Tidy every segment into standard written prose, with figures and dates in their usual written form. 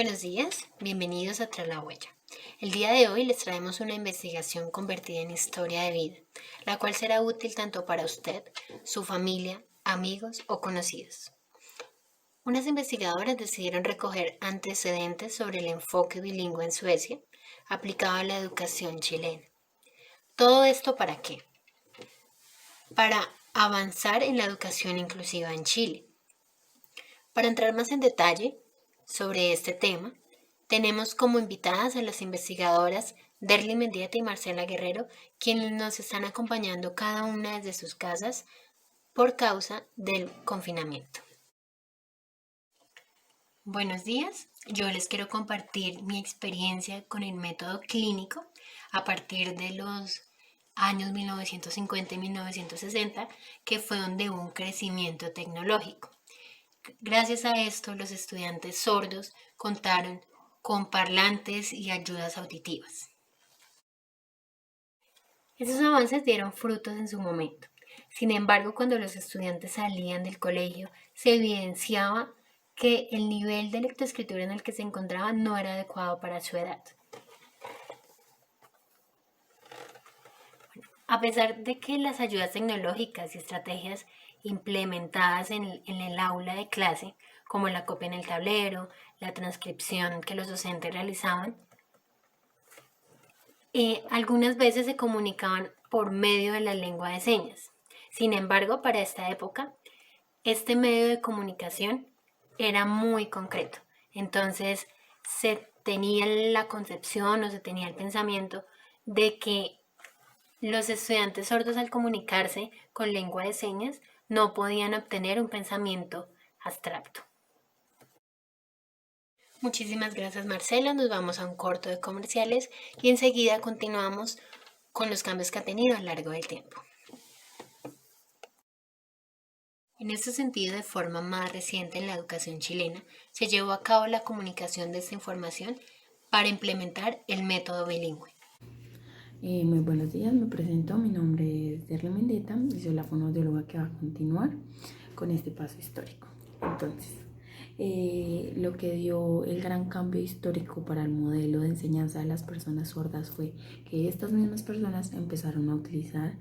Buenos días, bienvenidos a Tras la Huella. El día de hoy les traemos una investigación convertida en historia de vida, la cual será útil tanto para usted, su familia, amigos o conocidos. Unas investigadoras decidieron recoger antecedentes sobre el enfoque bilingüe en Suecia aplicado a la educación chilena. ¿Todo esto para qué? Para avanzar en la educación inclusiva en Chile. Para entrar más en detalle sobre este tema, tenemos como invitadas a las investigadoras Derly Mendieta y Marcela Guerrero, quienes nos están acompañando cada una desde sus casas por causa del confinamiento. Buenos días, yo les quiero compartir mi experiencia con el método clínico a partir de los años 1950 y 1960, que fue donde hubo un crecimiento tecnológico. Gracias a esto, los estudiantes sordos contaron con parlantes y ayudas auditivas. Esos avances dieron frutos en su momento. Sin embargo, cuando los estudiantes salían del colegio, se evidenciaba que el nivel de lectoescritura en el que se encontraban no era adecuado para su edad. A pesar de que las ayudas tecnológicas y estrategias implementadas en el aula de clase, como la copia en el tablero, la transcripción que los docentes realizaban, algunas veces se comunicaban por medio de la lengua de señas. Sin embargo, para esta época, este medio de comunicación era muy concreto. Entonces, se tenía la concepción o se tenía el pensamiento de que los estudiantes sordos, al comunicarse con lengua de señas, no podían obtener un pensamiento abstracto. Muchísimas gracias, Marcela. Nos vamos a un corto de comerciales y enseguida continuamos con los cambios que ha tenido a lo largo del tiempo. En este sentido, de forma más reciente en la educación chilena, se llevó a cabo la comunicación de esta información para implementar el método bilingüe. Muy buenos días, me presento, mi nombre es Derly Mendieta y soy la fonoaudióloga que va a continuar con este paso histórico. Entonces, lo que dio el gran cambio histórico para el modelo de enseñanza de las personas sordas fue que estas mismas personas empezaron a utilizar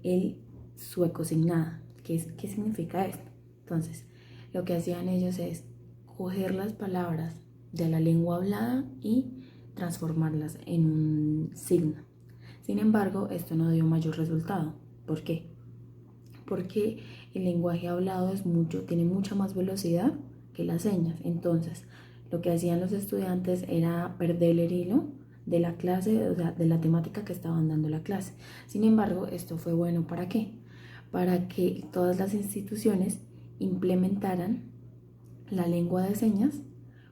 el sueco signado. ¿Qué significa esto? Entonces, lo que hacían ellos es coger las palabras de la lengua hablada y transformarlas en un signo. Sin embargo, esto no dio mayor resultado. ¿Por qué? Porque el lenguaje hablado tiene mucha más velocidad que las señas. Entonces, lo que hacían los estudiantes era perder el hilo de la clase, o sea, de la temática que estaban dando la clase. Sin embargo, esto fue bueno ¿para qué? Para que todas las instituciones implementaran la lengua de señas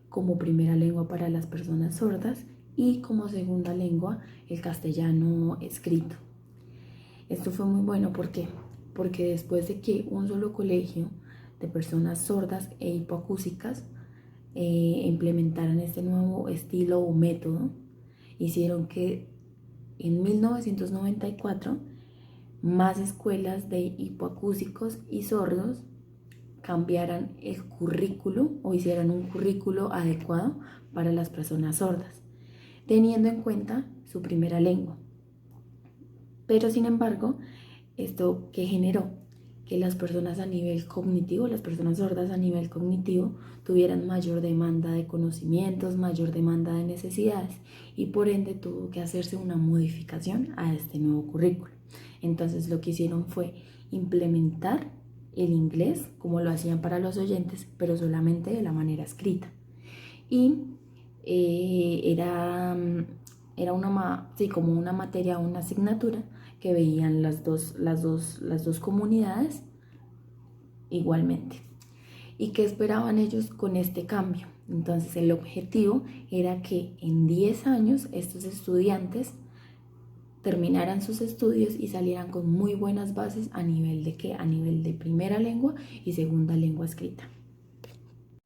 como primera lengua para las personas sordas y como segunda lengua el castellano escrito. Esto fue muy bueno, ¿por qué? Porque después de que un solo colegio de personas sordas e hipoacúsicas implementaran este nuevo estilo o método, hicieron que en 1994 más escuelas de hipoacúsicos y sordos cambiaran el currículo o hicieran un currículo adecuado para las personas sordas, teniendo en cuenta su primera lengua. Pero sin embargo, ¿esto qué generó? Que las personas a nivel cognitivo, las personas sordas a nivel cognitivo, tuvieran mayor demanda de conocimientos, mayor demanda de necesidades y por ende tuvo que hacerse una modificación a este nuevo currículo. Entonces lo que hicieron fue implementar el inglés como lo hacían para los oyentes, pero solamente de la manera escrita. Y era como una materia, una asignatura que veían las dos comunidades igualmente. ¿Y qué esperaban ellos con este cambio? Entonces el objetivo era que en 10 años estos estudiantes terminaran sus estudios y salieran con muy buenas bases a nivel de ¿qué? A nivel de primera lengua y segunda lengua escrita.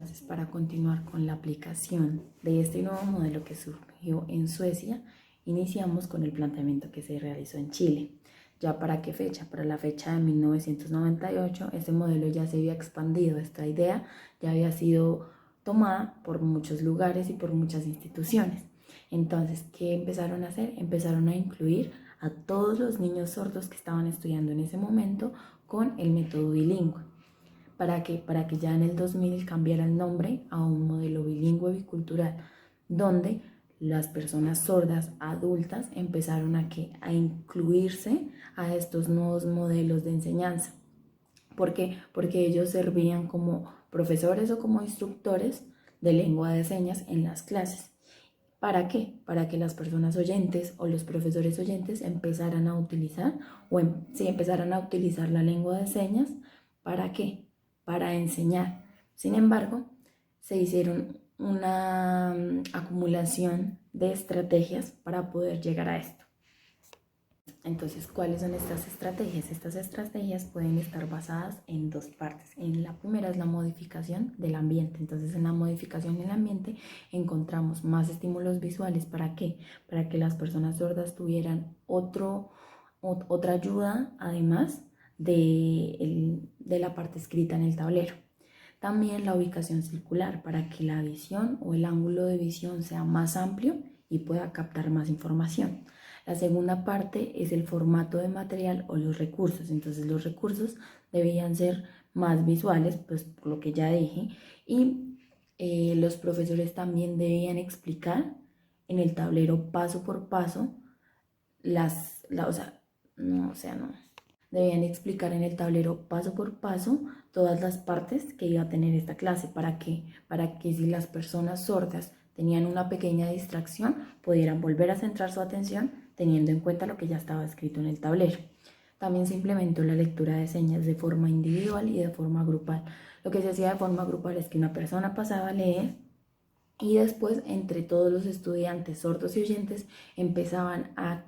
Entonces, para continuar con la aplicación de este nuevo modelo que surgió en Suecia, iniciamos con el planteamiento que se realizó en Chile. ¿Ya para qué fecha? Para la fecha de 1998, este modelo ya se había expandido, esta idea ya había sido tomada por muchos lugares y por muchas instituciones. Entonces, ¿qué empezaron a hacer? Empezaron a incluir a todos los niños sordos que estaban estudiando en ese momento con el método bilingüe. ¿Para qué? Para que ya en el 2000 cambiara el nombre a un modelo bilingüe bicultural, donde las personas sordas adultas empezaron a incluirse a estos nuevos modelos de enseñanza. ¿Por qué? Porque ellos servían como profesores o como instructores de lengua de señas en las clases. ¿Para qué? Para que las personas oyentes o los profesores oyentes empezaran a utilizar empezaran a utilizar la lengua de señas. ¿Para qué? Para enseñar. Sin embargo, se hicieron una acumulación de estrategias para poder llegar a esto. Entonces, ¿cuáles son estas estrategias? Estas estrategias pueden estar basadas en dos partes. En la primera es la modificación del ambiente. Entonces, en la modificación del ambiente encontramos más estímulos visuales. ¿Para qué? Para que las personas sordas tuvieran otra ayuda, además de la parte escrita en el tablero. También la ubicación circular, para que la visión o el ángulo de visión sea más amplio y pueda captar más información. La segunda parte es el formato de material o los recursos. Entonces los recursos debían ser más visuales, pues por lo que ya dije, y los profesores también debían explicar en el tablero paso por paso debían explicar en el tablero paso por paso todas las partes que iba a tener esta clase. ¿Para qué? Para que si las personas sordas tenían una pequeña distracción, pudieran volver a centrar su atención teniendo en cuenta lo que ya estaba escrito en el tablero. También se implementó la lectura de señas de forma individual y de forma grupal. Lo que se hacía de forma grupal es que una persona pasaba a leer y después entre todos los estudiantes sordos y oyentes empezaban a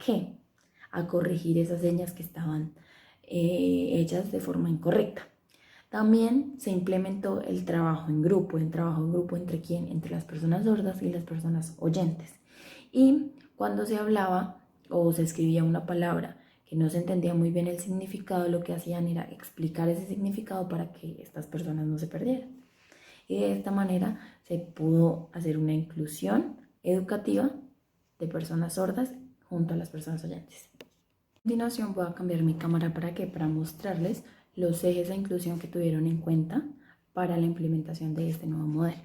corregir esas señas que estaban hechas de forma incorrecta. También se implementó el trabajo en grupo. ¿El trabajo en grupo entre quién? Entre las personas sordas y las personas oyentes. Y cuando se hablaba o se escribía una palabra que no se entendía muy bien el significado, lo que hacían era explicar ese significado para que estas personas no se perdieran. Y de esta manera se pudo hacer una inclusión educativa de personas sordas junto a las personas oyentes. A continuación voy a cambiar mi cámara para mostrarles los ejes de inclusión que tuvieron en cuenta para la implementación de este nuevo modelo.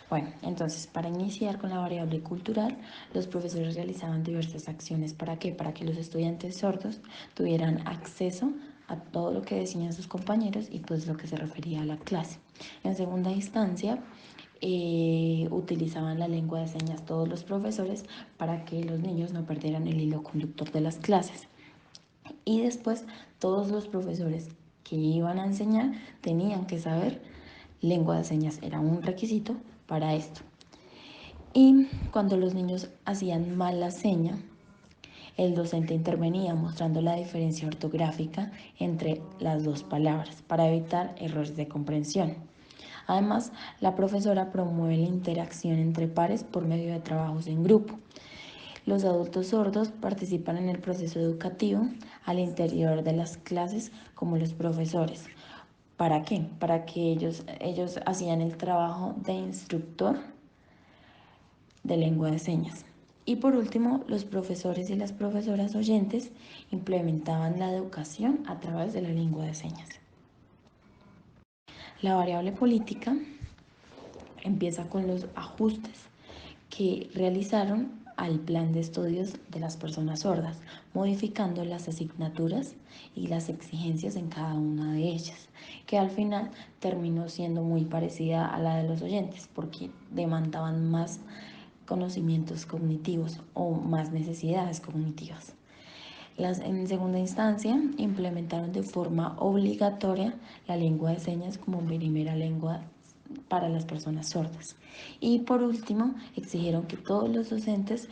Bueno, entonces para iniciar con la variable cultural, los profesores realizaban diversas acciones. ¿Para qué? Para que los estudiantes sordos tuvieran acceso a todo lo que decían sus compañeros y pues lo que se refería a la clase. En segunda instancia, utilizaban la lengua de señas todos los profesores para que los niños no perdieran el hilo conductor de las clases. Y después todos los profesores que iban a enseñar tenían que saber lengua de señas, era un requisito para esto. Y cuando los niños hacían mal la seña, el docente intervenía mostrando la diferencia ortográfica entre las dos palabras para evitar errores de comprensión. Además, la profesora promueve la interacción entre pares por medio de trabajos en grupo. Los adultos sordos participan en el proceso educativo al interior de las clases como los profesores. ¿Para qué? Para que ellos hacían el trabajo de instructor de lengua de señas. Y por último, los profesores y las profesoras oyentes implementaban la educación a través de la lengua de señas. La variable política empieza con los ajustes que realizaron al plan de estudios de las personas sordas, modificando las asignaturas y las exigencias en cada una de ellas, que al final terminó siendo muy parecida a la de los oyentes, porque demandaban más conocimientos cognitivos o más necesidades cognitivas. En segunda instancia, implementaron de forma obligatoria la lengua de señas como primera lengua para las personas sordas. Y por último, exigieron que todos los docentes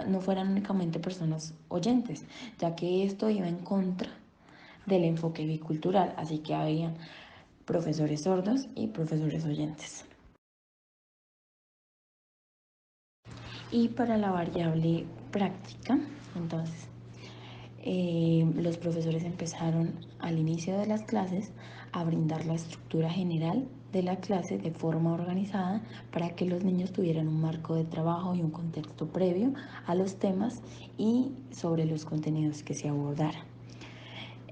no fueran únicamente personas oyentes, ya que esto iba en contra del enfoque bicultural, así que había profesores sordos y profesores oyentes. Y para la variable práctica, entonces, los profesores empezaron al inicio de las clases a brindar la estructura general de la clase de forma organizada para que los niños tuvieran un marco de trabajo y un contexto previo a los temas y sobre los contenidos que se abordaran.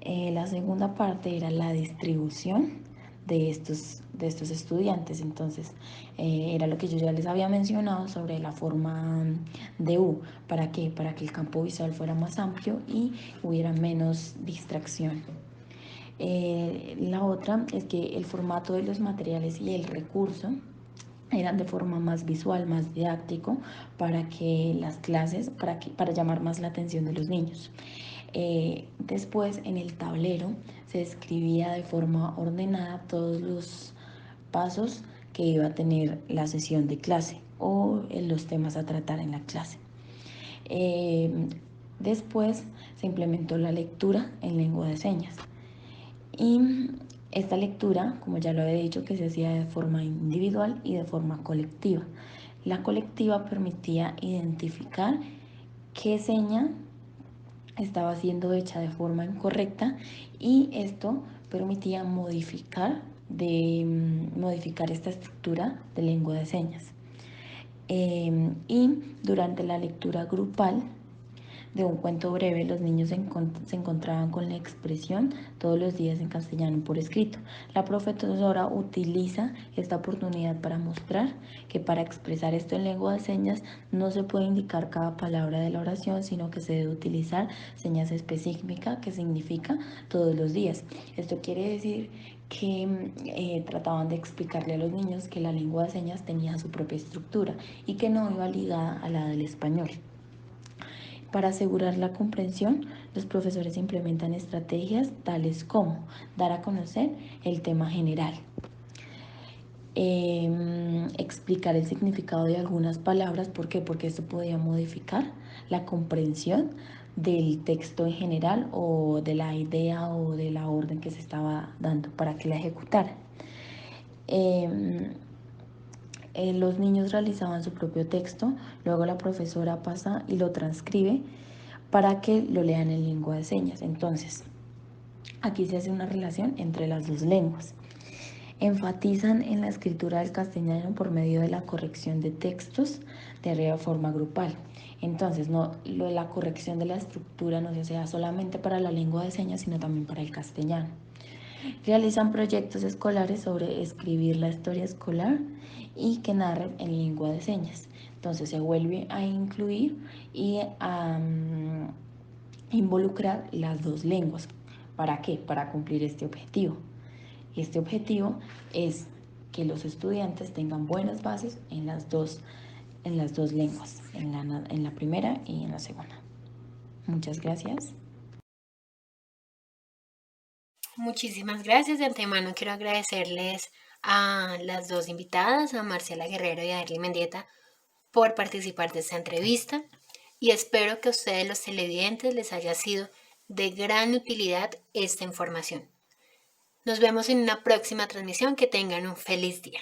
La segunda parte era la distribución de estos estudiantes. Entonces, era lo que yo ya les había mencionado sobre la forma de U. ¿Para qué? Para que el campo visual fuera más amplio y hubiera menos distracción. La otra es que el formato de los materiales y el recurso eran de forma más visual, más didáctico, para que las clases, para llamar más la atención de los niños. Después en el tablero se escribía de forma ordenada todos los pasos que iba a tener la sesión de clase o los temas a tratar en la clase. Después se implementó la lectura en lengua de señas. Y esta lectura, como ya lo había dicho, que se hacía de forma individual y de forma colectiva. La colectiva permitía identificar qué seña estaba siendo hecha de forma incorrecta y esto permitía modificar esta estructura de lengua de señas. Y durante la lectura grupal de un cuento breve, los niños se encontraban con la expresión todos los días en castellano por escrito. La profesora utiliza esta oportunidad para mostrar que para expresar esto en lengua de señas no se puede indicar cada palabra de la oración, sino que se debe utilizar señas específicas que significa todos los días. Esto quiere decir que trataban de explicarle a los niños que la lengua de señas tenía su propia estructura y que no iba ligada a la del español. Para asegurar la comprensión, los profesores implementan estrategias tales como dar a conocer el tema general, explicar el significado de algunas palabras. ¿Por qué? Porque esto podía modificar la comprensión del texto en general o de la idea o de la orden que se estaba dando para que la ejecutara. Los niños realizaban su propio texto, luego la profesora pasa y lo transcribe para que lo lean en lengua de señas. Entonces, aquí se hace una relación entre las dos lenguas. Enfatizan en la escritura del castellano por medio de la corrección de textos de forma grupal. Entonces, la corrección de la estructura no se hace solamente para la lengua de señas, sino también para el castellano. Realizan proyectos escolares sobre escribir la historia escolar y que narren en lengua de señas. Entonces se vuelve a incluir y a involucrar las dos lenguas. ¿Para qué? Para cumplir este objetivo. Este objetivo es que los estudiantes tengan buenas bases en las dos lenguas, en la primera y en la segunda. Muchas gracias. Muchísimas gracias. De antemano quiero agradecerles a las dos invitadas, a Marcela Guerrero y a Darly Mendieta, por participar de esta entrevista y espero que a ustedes los televidentes les haya sido de gran utilidad esta información. Nos vemos en una próxima transmisión. Que tengan un feliz día.